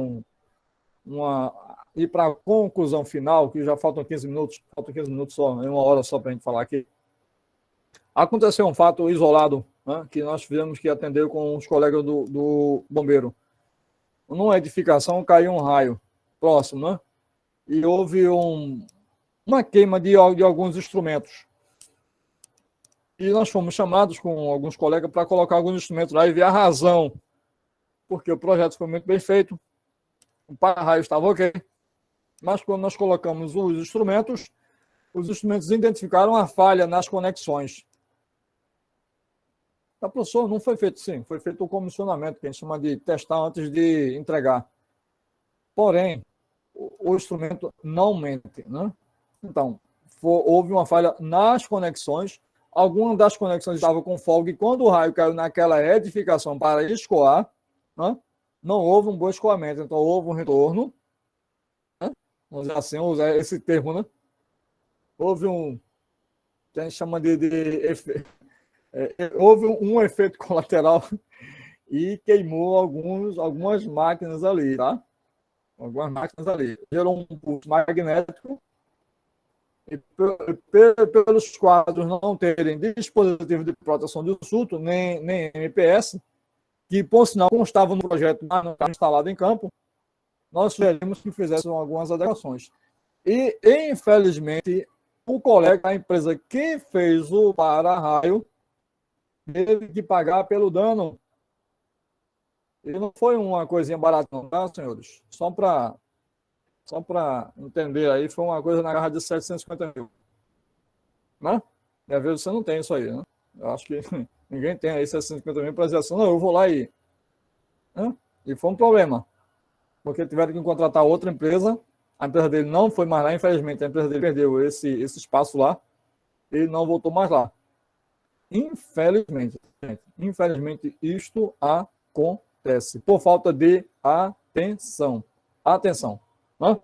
ir para a conclusão final, que já faltam 15 minutos só, em uma hora só para a gente falar aqui. Aconteceu um fato isolado, né, que nós tivemos que atender com os colegas do bombeiro. Numa edificação caiu um raio próximo, né? E houve uma queima de alguns instrumentos. E nós fomos chamados com alguns colegas para colocar alguns instrumentos lá e ver a razão, porque o projeto foi muito bem feito, o para-raio estava ok, mas quando nós colocamos os instrumentos identificaram a falha nas conexões. A professor, não foi feito, sim, foi feito o comissionamento, que a gente chama de testar antes de entregar. Porém, o instrumento não mente, né? Então, houve uma falha nas conexões, algumas das conexões estavam com folga, e quando o raio caiu naquela edificação para escoar, né, não houve um bom escoamento, então houve um retorno, né? Vamos dizer assim, usar esse termo, né? Houve que a gente chama houve um efeito colateral e queimou algumas máquinas ali, tá? Algumas máquinas ali. Gerou um pulso magnético e pelos quadros não terem dispositivo de proteção de surto, nem MPS, que, por sinal, constavam no projeto, mas não estava instalado em campo, nós sugerimos que fizessem algumas adequações. E, infelizmente, o colega da empresa que fez o para-raio teve que pagar pelo dano. E não foi uma coisinha barata, não, tá, senhores? Só para entender aí, foi uma coisa na garra de 750 mil. Né? E às vezes você não tem isso aí, né? Eu acho que ninguém tem aí 750 mil para dizer assim, não, eu vou lá e... Né? E foi um problema. Porque tiveram que contratar outra empresa, a empresa dele não foi mais lá, infelizmente, a empresa dele perdeu esse espaço lá, e não voltou mais lá. Infelizmente, isto acontece. acontece? Por falta de atenção. Atenção. Né?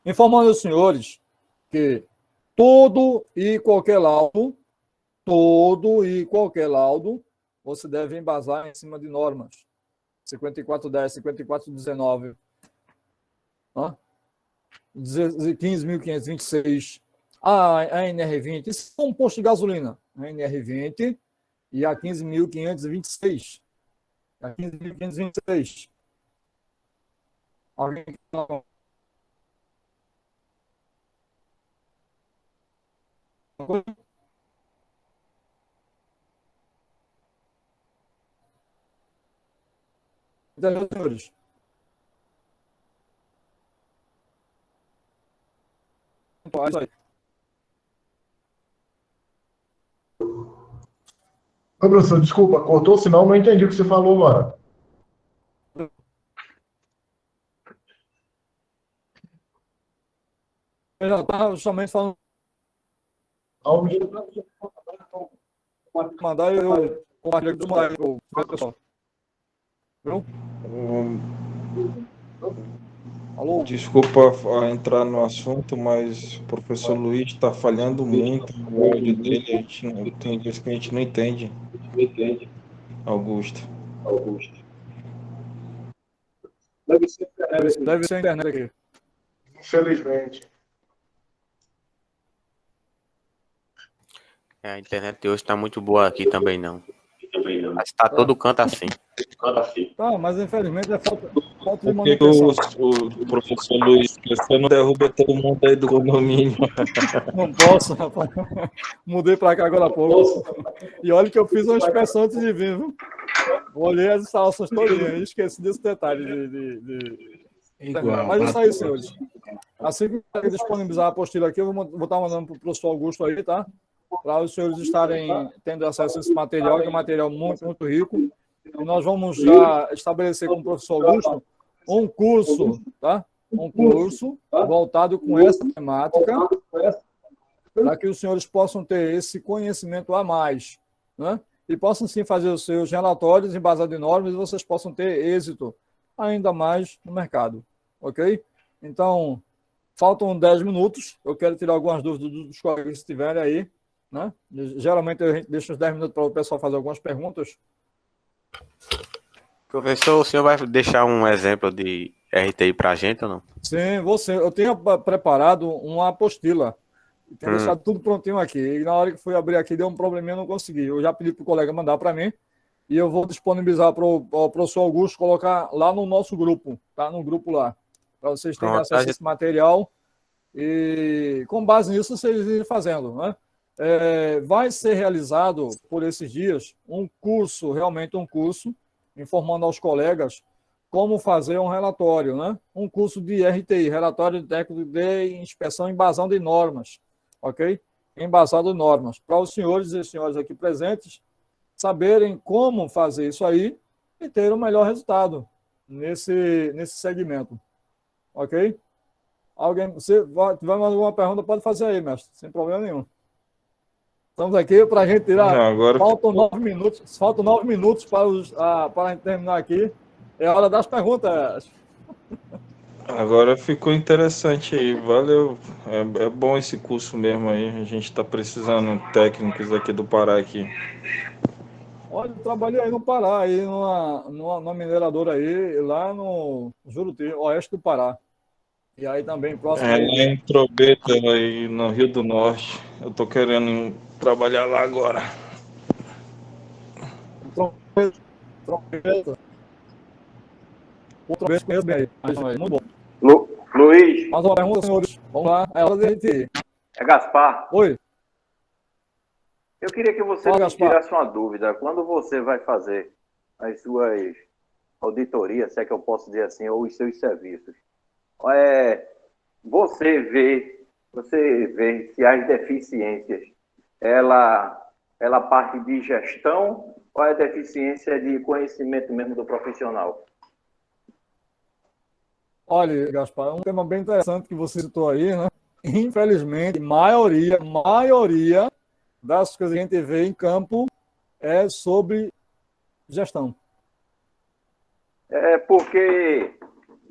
Informando aos senhores que todo e qualquer laudo, você deve embasar em cima de normas. 5410, 5419, 15.526, a NR20, isso é um posto de gasolina, a NR20 e a 15.526. A 15.526. Alguém que não... Entendeu, senhores? Então, é isso aí. Ô, professor, desculpa, cortou o sinal, não entendi o que você falou agora. Eu já estava justamente falando. Mandar eu compartilhar com o pessoal. Viu? Alô? Desculpa entrar no assunto, mas o professor Luiz está falhando muito o áudio dele. Tem vezes que a gente não entende. Augusto. Deve ser a internet aqui. Infelizmente. A internet de hoje está muito boa aqui também, não. Mas está todo canto assim. Tá, mas infelizmente é falta de Por que manutenção. o professor Luiz, você não derruba todo mundo aí do condomínio? Não posso, rapaz. Mudei para cá agora há pouco. E olha que eu fiz uma inspeção antes de vir, viu? Olhei as instalações todinhas e esqueci desse detalhe Mas isso aí, senhores. Assim que eu disponibilizar a apostila aqui, eu vou estar mandando para o professor Augusto aí, tá? Para os senhores estarem tendo acesso a esse material, que é um material muito, muito rico. E nós vamos já estabelecer com o professor Augusto um curso, tá? Um curso voltado com essa temática, para que os senhores possam ter esse conhecimento a mais, né? E possam sim fazer os seus relatórios embasados em normas e vocês possam ter êxito ainda mais no mercado, ok? Então, faltam 10 minutos, eu quero tirar algumas dúvidas dos colegas que estiverem aí, né? Geralmente a gente deixa os 10 minutos para o pessoal fazer algumas perguntas. Professor, o senhor vai deixar um exemplo de RTI para a gente ou não? Sim, eu tenho preparado uma apostila. Tenho deixado tudo prontinho aqui. E na hora que fui abrir aqui, deu um probleminha, eu não consegui. Eu já pedi para o colega mandar para mim e eu vou disponibilizar para o professor Augusto colocar lá no nosso grupo, tá? No grupo lá, para vocês terem acesso a esse material e com base nisso vocês irem fazendo, né? Vai ser realizado por esses dias realmente um curso, informando aos colegas como fazer um relatório, né? Um curso de RTI, Relatório Técnico de Inspeção e Embasão de Normas, ok? Embasado em normas, para os senhores e senhoras aqui presentes saberem como fazer isso aí e ter o melhor resultado nesse segmento, ok? Alguém, se tiver mais alguma pergunta, pode fazer aí, mestre, sem problema nenhum. Estamos aqui para a gente tirar. Não, agora... Faltam 9 minutos para a gente terminar aqui. É a hora das perguntas. Agora ficou interessante aí, valeu. É bom esse curso mesmo aí. A gente está precisando de técnicos aqui do Pará aqui. Olha, eu trabalhei aí no Pará, aí numa mineradora aí, lá no Juruti, oeste do Pará. E aí também próximo. Lá em Trobeta, aí no Rio do Norte. Eu tô querendo trabalhar lá agora. Trombeta. Outra vez conheço bem aí. Muito bom. Luiz. Mais uma pergunta, senhores. Vamos lá. É hora de a gente ir. É Gaspar. Oi. Eu queria que você me tirasse uma dúvida. Quando você vai fazer as suas auditorias, se é que eu posso dizer assim, ou os seus serviços, você vê se as deficiências, ela parte de gestão ou é deficiência de conhecimento mesmo do profissional? Olha, Gaspar, é um tema bem interessante que você citou aí, né? Infelizmente, maioria das coisas que a gente vê em campo é sobre gestão. É porque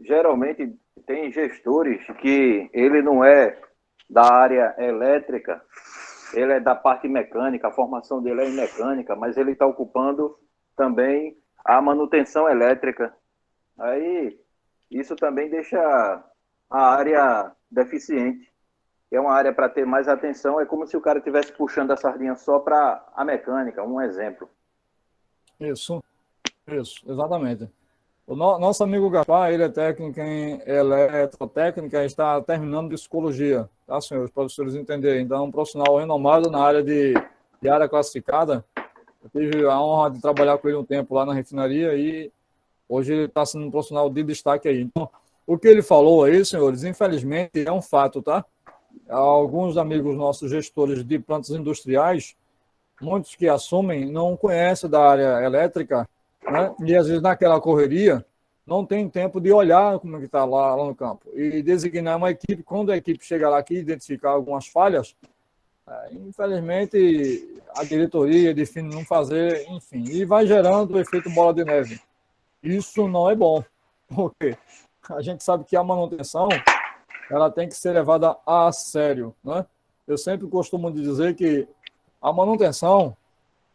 geralmente tem gestores que ele não é da área elétrica, ele é da parte mecânica, a formação dele é em mecânica, mas ele está ocupando também a manutenção elétrica. Aí isso também deixa a área deficiente. É uma área para ter mais atenção, é como se o cara estivesse puxando a sardinha só para a mecânica, um exemplo. Isso, exatamente. O nosso amigo Gaspar, ele é técnico em eletrotécnica e está terminando psicologia, tá, senhores? Para os senhores entenderem. Então, é um profissional renomado na área de área classificada. Eu tive a honra de trabalhar com ele um tempo lá na refinaria e hoje ele está sendo um profissional de destaque aí. Então, o que ele falou aí, senhores, infelizmente é um fato, tá? Alguns amigos nossos gestores de plantas industriais, muitos que assumem, não conhecem da área elétrica, né? E às vezes naquela correria não tem tempo de olhar como é que está lá no campo e designar uma equipe. Quando a equipe chega lá aqui e identificar algumas falhas, infelizmente a diretoria define não fazer, enfim, e vai gerando o efeito bola de neve. Isso não é bom, porque a gente sabe que a manutenção ela tem que ser levada a sério, né? Eu sempre costumo dizer que a manutenção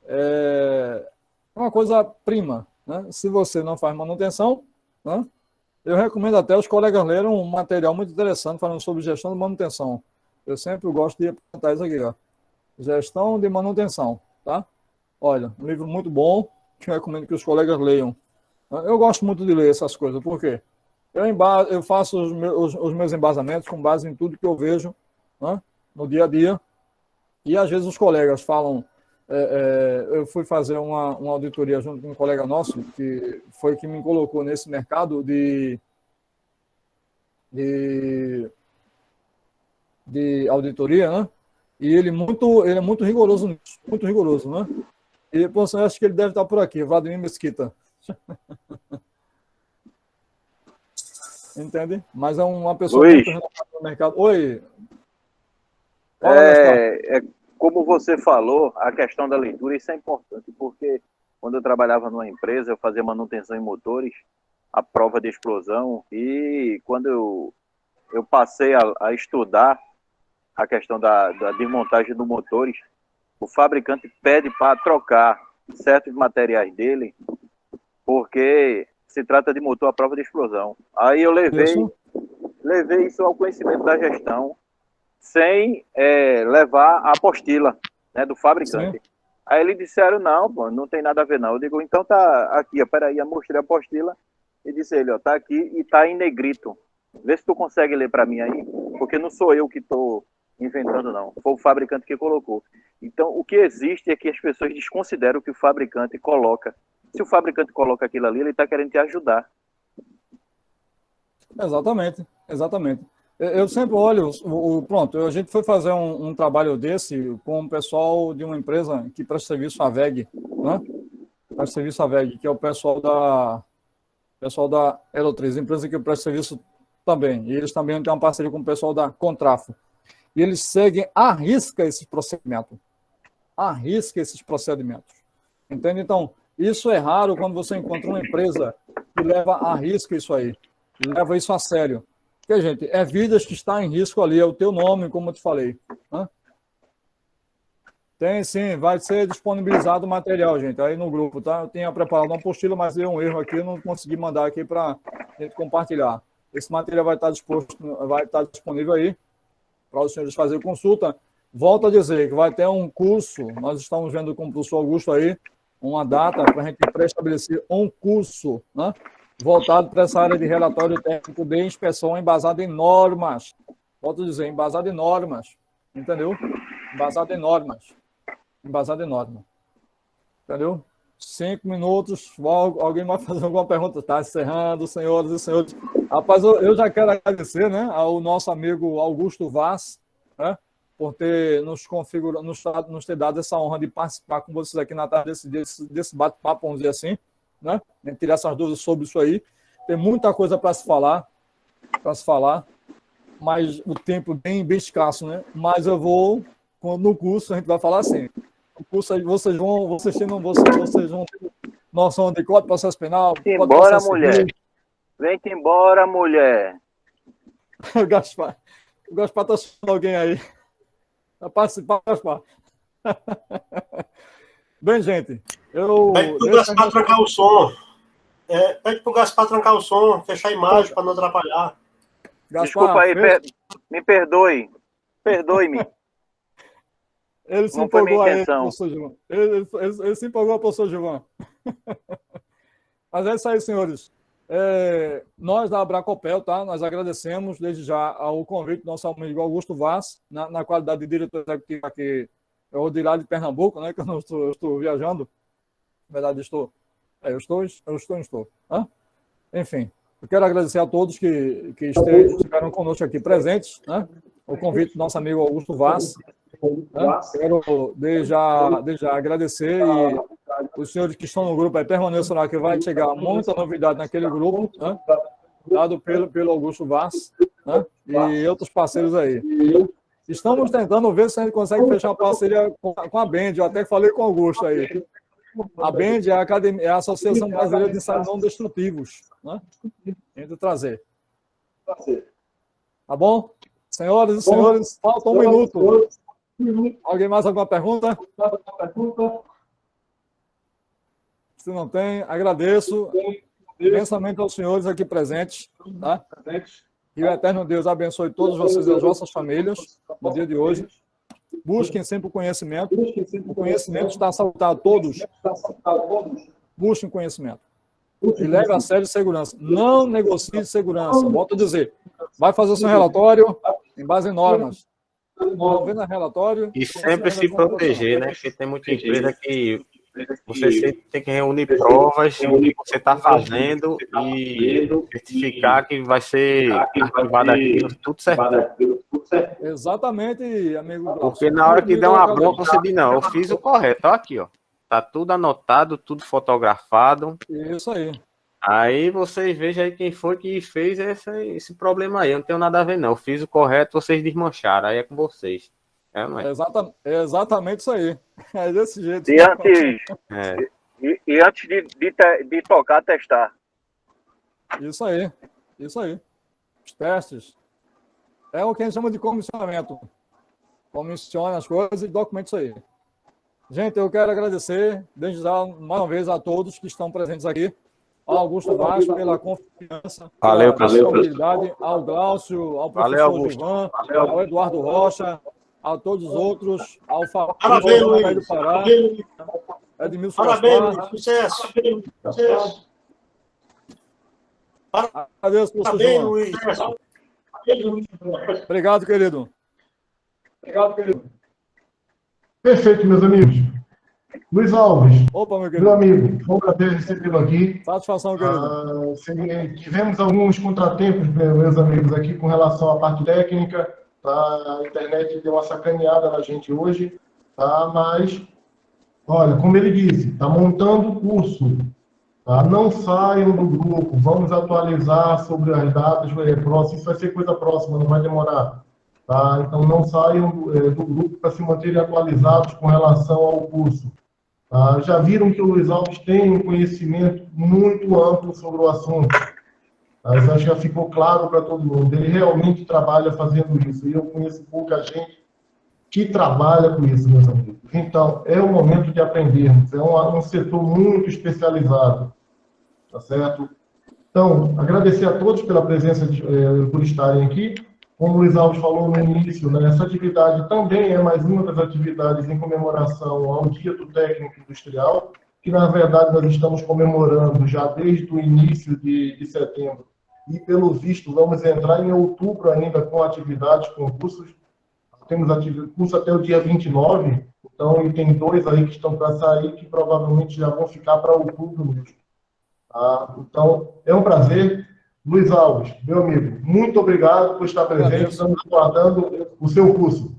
é uma coisa prima, né? Se você não faz manutenção, né? Eu recomendo até os colegas lerem um material muito interessante falando sobre gestão de manutenção. Eu sempre gosto de apontar isso aqui, ó. Gestão de manutenção, tá? Olha, um livro muito bom, que eu recomendo que os colegas leiam. Eu gosto muito de ler essas coisas, por quê? Eu faço os meus embasamentos com base em tudo que eu vejo, né, no dia a dia, e às vezes os colegas falam, eu fui fazer uma auditoria junto com um colega nosso, que foi que me colocou nesse mercado de auditoria, né, e ele é muito rigoroso nisso, muito rigoroso, né, e pô, eu acho que ele deve estar por aqui, Vladimir Mesquita. Entende? Mas é uma pessoa muito renomada no mercado. Oi. Como você falou, a questão da leitura, isso é importante, porque quando eu trabalhava numa empresa, eu fazia manutenção em motores, a prova de explosão, e quando eu passei a estudar a questão da desmontagem dos motores, o fabricante pede para trocar certos materiais dele, porque se trata de motor à prova de explosão. Aí eu levei isso ao conhecimento da gestão, sem levar a apostila, né, do fabricante. Sim. Aí eles disseram, não, pô, não tem nada a ver não. Eu digo, então tá aqui, ó, peraí, eu mostrei a apostila e disse ele, ó, tá aqui e tá em negrito. Vê se tu consegue ler para mim aí, porque não sou eu que estou inventando não, foi o fabricante que colocou. Então, o que existe é que as pessoas desconsideram o que o fabricante coloca. Se o fabricante coloca aquilo ali, ele está querendo te ajudar. Exatamente, exatamente. Eu sempre olho, pronto, a gente foi fazer um trabalho desse com o pessoal de uma empresa que presta serviço à VEG, né? Presta serviço à VEG, que é o pessoal da Aerotriz, empresa que presta serviço também. E eles também têm uma parceria com o pessoal da Contrafo. E eles seguem à risca esses procedimentos. À risca esses procedimentos. Entende? Então, isso é raro quando você encontra uma empresa que leva à risca isso aí. Leva isso a sério. Porque, gente, é vidas que estão em risco ali, é o teu nome, como eu te falei. Né? Tem sim, vai ser disponibilizado o material, gente, aí no grupo, tá? Eu tinha preparado uma apostila, mas deu um erro aqui, eu não consegui mandar aqui para a gente compartilhar. Esse material vai estar disponível aí para os senhores fazerem consulta. Volto a dizer que vai ter um curso, nós estamos vendo com o professor Augusto aí, uma data para a gente pré-estabelecer um curso, né? Voltado para essa área de relatório técnico de inspeção embasado em normas. Volto a dizer, embasado em normas. Entendeu? Embasado em normas. Embasado em normas. Entendeu? 5 minutos. Alguém vai fazer alguma pergunta? Está encerrando, senhoras e senhores. Rapaz, eu já quero agradecer, né, ao nosso amigo Augusto Vaz, né, por ter nos ter dado essa honra de participar com vocês aqui na tarde desse bate-papo, vamos dizer assim. Né? Tirar essas dúvidas sobre isso aí. Tem muita coisa para se falar, mas o tempo bem escasso, né? Mas eu vou, no curso, a gente vai falar assim. O curso aí vocês vão ter noção de Código de Processo Penal. Vem Código de embora, Processo mulher. Civil. Vem-te embora, mulher. O Gaspar está chamando alguém aí. Vai participar, Gaspar. Bem, gente, Pede pro Gaspar trancar o som. Pede pro Gaspar trancar o som, fechar a imagem para não atrapalhar. Gaspar, Desculpa aí, me perdoe. Perdoe-me. Ele se Não foi empolgou minha aí, intenção. professor Gilvan. Ele se empolgou, professor Gilvan. Mas é isso aí, senhores. Nós da Abracopel, tá? Nós agradecemos desde já ao convite do nosso amigo Augusto Vaz, na qualidade de diretor executivo aqui, eu de lá de Pernambuco, né? Que eu não estou viajando. Na verdade, estou. Tá? Enfim, eu quero agradecer a todos que estiveram conosco aqui presentes, né? O convite do nosso amigo Augusto Vaz. Né? Quero desde já agradecer e os senhores que estão no grupo aí permaneçam lá, que vai chegar muita novidade naquele grupo, né? Dado pelo Augusto Vaz, né? E outros parceiros aí. Estamos tentando ver se a gente consegue fechar uma parceria com a Bend. Eu até falei com o Augusto aí. A Bend é a Associação Brasileira de Ensaios Não Destrutivos, né? A gente trazer. Tá bom? Senhoras e senhores, falta um minuto. Alguém mais alguma pergunta? Se não tem, agradeço imensamente aos senhores aqui presentes, tá? E o eterno Deus abençoe todos vocês e as vossas famílias no dia de hoje. Busquem sempre o conhecimento. O conhecimento está saltado a todos. Busquem conhecimento. E leve a sério segurança. Não negocie segurança. Volto a dizer. Vai fazer o seu relatório em base em normas. Vendo o relatório. E sempre se proteger, né? Porque tem muita empresa que você sempre tem que reunir provas do que você está fazendo e certificar que vai ser arquivado aquilo, tudo certo. Exatamente, amigo. Porque na hora que der uma bronca, você diz, não, eu fiz o correto, ó, aqui, ó. Tá tudo anotado, tudo fotografado. Isso aí. Aí vocês vejam aí quem foi que fez esse problema aí. Eu não tenho nada a ver, não. Eu fiz o correto, vocês desmancharam. Aí é com vocês. É exatamente isso aí. É desse jeito. E antes de tocar, testar. Isso aí. Isso aí. Os testes. É o que a gente chama de comissionamento. Comissiona as coisas e documenta isso aí. Gente, eu quero agradecer, desde já, mais uma vez, a todos que estão presentes aqui. Ao Augusto Vaz pela confiança, pela disponibilidade, ao Glaucio, ao professor Gilvan, ao Eduardo Rocha, a todos os outros, ao Fábio do Pará, Edmilson Gaspar. Sucesso. Adeus, professor Gilvan. Obrigado, querido. Perfeito, meus amigos. Luiz Alves, opa, meu amigo, foi um prazer recebê-lo aqui. Satisfação, querido. Tivemos alguns contratempos, meus amigos, aqui com relação à parte técnica. Tá? A internet deu uma sacaneada na gente hoje, tá? Mas, olha, como ele disse, está montando o curso. Tá? Não saiam do grupo, vamos atualizar sobre as datas próximas. Isso vai ser coisa próxima, não vai demorar. Tá? Então, não saiam do grupo para se manterem atualizados com relação ao curso. Já viram que o Luiz Alves tem um conhecimento muito amplo sobre o assunto. Mas acho que já ficou claro para todo mundo. Ele realmente trabalha fazendo isso. E eu conheço pouca gente que trabalha com isso, meus amigos. Então, é o momento de aprendermos. É um setor muito especializado. Tá certo? Então, agradecer a todos pela presença, por estarem aqui. Como o Luiz Alves falou no início, né, essa atividade também é mais uma das atividades em comemoração ao Dia do Técnico Industrial, que, na verdade, nós estamos comemorando já desde o início de setembro. E, pelo visto, vamos entrar em outubro ainda com atividades, concursos. Temos curso até o dia 29, então, e tem 2 aí que estão para sair, que provavelmente já vão ficar para outubro mesmo. Então, é um prazer. Luiz Alves, meu amigo, muito obrigado por estar presente. Estamos aguardando o seu curso.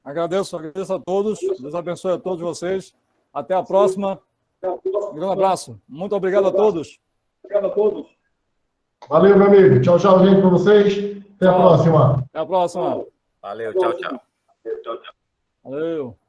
Agradeço a todos. Deus abençoe a todos vocês. Até a próxima. Um grande abraço. Muito obrigado a todos. Valeu, meu amigo. Tchau, tchau, gente, para vocês. Até a próxima. Até a próxima. Valeu, tchau, tchau. Valeu.